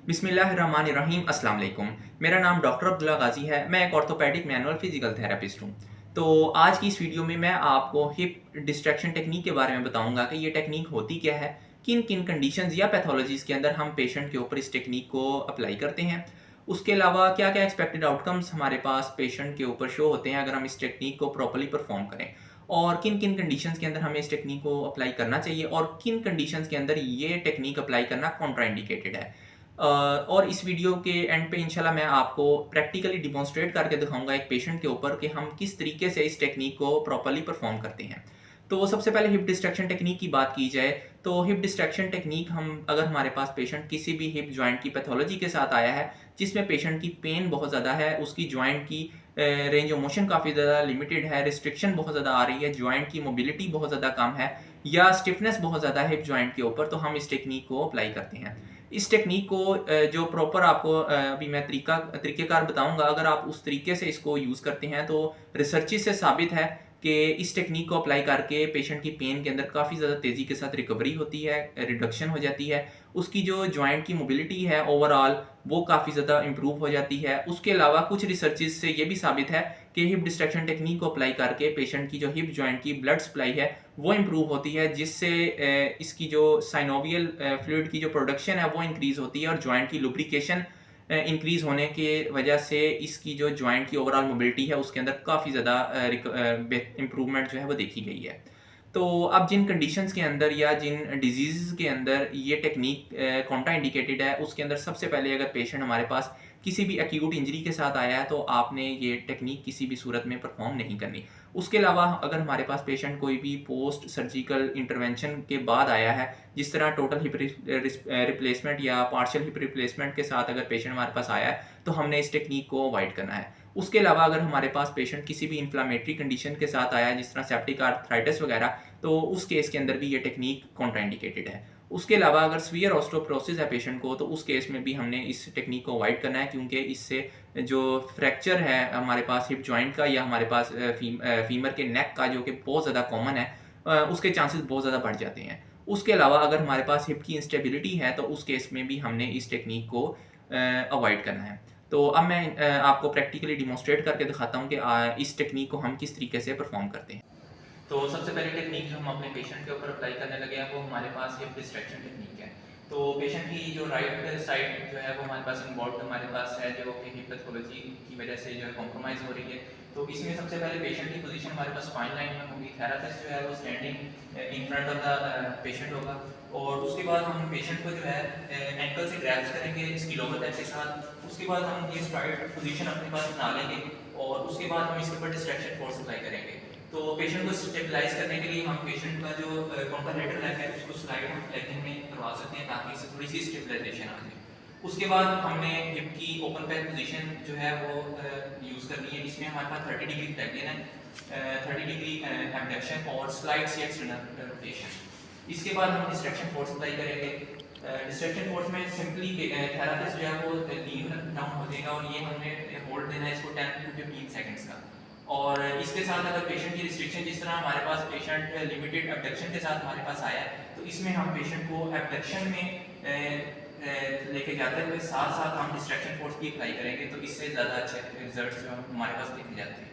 बिस्मिल्लाहिर्रहमानिर्रहीम अस्सलाम वालेकुम। मेरा नाम डॉक्टर अब्दुल्ला गाज़ी है। मैं एक ऑर्थोपेडिक मैनुअल फिजिकल थेरेपिस्ट हूँ। तो आज की इस वीडियो में मैं आपको हिप डिस्ट्रैक्शन टेक्नीक के बारे में बताऊँगा कि ये टेक्नीक होती क्या है, किन-किन कंडीशंस या पैथोलॉजीज़ के अंदर हम पेशेंट के ऊपर इस टेक्नीक को अप्लाई करते हैं। उसके अलावा क्या-क्या एक्सपेक्टेड आउटकम्स हमारे पास पेशेंट के ऊपर शो होते हैं अगर हम इस टेक्नीक को प्रॉपर्ली परफॉर्म करें। और किन-किन कंडीशंस के अंदर हमें इस टेक्नीक को अप्लाई करना चाहिए और किन कंडीशंस के अंदर ये टेक्नीक अप्लाई करना कॉन्ट्रा इंडिकेटेड है। और इस वीडियो के एंड पे इंशाल्लाह मैं आपको प्रैक्टिकली डिमॉन्स्ट्रेट करके दिखाऊँगा एक पेशेंट के ऊपर कि हम किस तरीके से इस टेक्नीक को प्रॉपर्ली परफॉर्म करते हैं। तो सबसे पहले हिप डिस्ट्रैक्शन टेक्नीक की बात की जाए, तो हिप डिस्ट्रैक्शन टेक्नीक हम अगर हमारे पास पेशेंट किसी भी हिप जॉइंट की पैथोलॉजी के साथ आया है, जिसमें पेशेंट की पेन बहुत ज़्यादा है, उसकी जॉइंट की रेंज ऑफ मोशन काफ़ी ज़्यादा लिमिटेड है, रिस्ट्रिक्शन बहुत ज़्यादा आ रही है, जॉइंट की मोबिलिटी बहुत ज़्यादा कम है या स्टिफनेस बहुत ज़्यादा है हिप जॉइंट के ऊपर, तो हम इस टेक्नीक को अप्लाई करते हैं। इस टेक्नीक को जो प्रॉपर आपको अभी मैं तरीक़ेकार बताऊँगा, अगर आप उस तरीके से इसको यूज़ करते हैं, तो रिसर्चेज़ से साबित है कि इस टेक्नीक को अप्लाई करके पेशेंट की पेन के अंदर काफ़ी ज़्यादा तेज़ी के साथ रिकवरी होती है, रिडक्शन हो जाती है। उसकी जो जॉइंट की मोबिलिटी है ओवरऑल, वो काफ़ी ज़्यादा इम्प्रूव हो जाती है। उसके अलावा कुछ रिसर्चेज़ से ये भी साबित है कि हिप डिस्ट्रैक्शन टेक्नीक को अप्लाई करके पेशेंट की जो हिप जॉइंट की ब्लड सप्लाई है, वो इम्प्रूव होती है, जिससे इसकी जो साइनोवियल फ्लूइड की जो प्रोडक्शन है वो इंक्रीज़ होती है और जॉइंट की लुब्रिकेशन इंक्रीज़ होने की वजह से इसकी जो जॉइंट की ओवरऑल मोबिलिटी है उसके अंदर काफ़ी ज़्यादा इम्प्रूवमेंट जो है वो देखी गई है। तो अब जिन कंडीशंस के अंदर या जिन डिजीज़ के अंदर ये टेक्नीक कॉन्ट्रा इंडिकेटेड है, उसके अंदर सबसे पहले अगर पेशेंट हमारे पास किसी भी एक्यूट इंजरी के साथ आया है, तो आपने ये टेक्नीक किसी भी सूरत में परफॉर्म नहीं करनी। उसके अलावा अगर हमारे पास पेशेंट कोई भी पोस्ट सर्जिकल इंटरवेंशन के बाद आया है, जिस तरह टोटल हिप रिप्लेसमेंट या पार्शियल हिप रिप्लेसमेंट के साथ अगर पेशेंट हमारे पास आया है, तो हमने इस टेक्नीक को अवॉइड करना है। उसके अलावा अगर हमारे पास पेशेंट किसी भी इन्फ्लेमेटरी कंडीशन के साथ आया है, जिस तरह सेप्टिक आर्थराइटिस वगैरह, तो उस केस के अंदर भी ये टेक्नीक कॉन्ट्रा इंडिकेटेड है। उसके अलावा अगर सीवियर ऑस्टियोपोरोसिस है पेशेंट को, तो उस केस में भी हमने इस टेक्नीक को अवॉइड करना है, क्योंकि इससे जो फ्रैक्चर है हमारे पास हिप जॉइंट का या हमारे पास फीमर के नेक का, जो कि बहुत ज़्यादा कॉमन है, उसके चांसेस बहुत ज़्यादा बढ़ जाते हैं। उसके अलावा अगर हमारे पास हिप की इंस्टेबिलिटी है, तो उस केस में भी हमने इस टेक्नीक को अवॉइड करना है। तो अब मैं आपको प्रैक्टिकली डिमॉन्स्ट्रेट करके दिखाता हूँ कि इस टेक्नीक को हम किस तरीके से परफॉर्म करते हैं। तो सबसे पहली टेक्नीक जो हम अपने पेशेंट के ऊपर अप्लाई करने लगे हैं, वो हमारे पास हिप डिस्ट्रैक्शन टेक्नीक है। तो पेशेंट की जो राइट साइड जो है वो हमारे पास इन्वॉल्व हमारे पास है, जो कि हिप पैथोलॉजी की वजह से जो है कॉम्प्रोमाइज़ हो रही है। तो इसमें सबसे पहले पेशेंट की पोजीशन हमारे पास स्पाइन लाइन में होगी, थेरेपिस्ट जो है वो standing in front of the patient होगा, और उसके बाद हम पेशेंट को जो है एंकल से ग्रैब्स करेंगे इसकी लोअर लेग के साथ। उसके बाद हम ये स्ट्राइट पोजीशन अपने पास बना लेंगे और उसके बाद हम इसके ऊपर डिस्ट्रैक्शन फोर्स अप्लाई करेंगे। तो पेशेंट को स्टेबलाइज करने के लिए हम पेशेंट का जो कॉन्ट्रालेटरल लेग है उसको स्लाइड हम लेगिंग में करवा सकते हैं, ताकि इससे थोड़ी सी स्टेबलाइजेशन आ जाए। उसके बाद हमने हिप की ओपन बैक पोजीशन जो है वो यूज़ करनी है। इसमें हमारे पास 30 डिग्री फ्लेक्शन है, 30 डिग्री एबडक्शन और स्लाइड से एक्सटर्नल रोटेशन। इसके बाद हम डिस्ट्रैक्शन फोर्स अप्लाई करेंगे। डिस्ट्रैक्शन फोर्स में सिंपली थेरेपिस्ट जो है वो लीव डाउन हो जाएगा और ये हमने होल्ड देना है इसको 10 टू 15 सेकंड्स का। और इसके साथ अगर पेशेंट की रिस्ट्रिक्शन, जिस तरह हमारे पास पेशेंट लिमिटेड एब्डक्शन के साथ हमारे पास आया है, तो इसमें हम पेशेंट को एब्डक्शन में लेके जाते हुए साथ साथ हम डिस्ट्रैक्शन फोर्स भी अप्लाई करेंगे, तो इससे ज़्यादा अच्छे रिजल्ट्स जो हमारे पास देखे जाते हैं।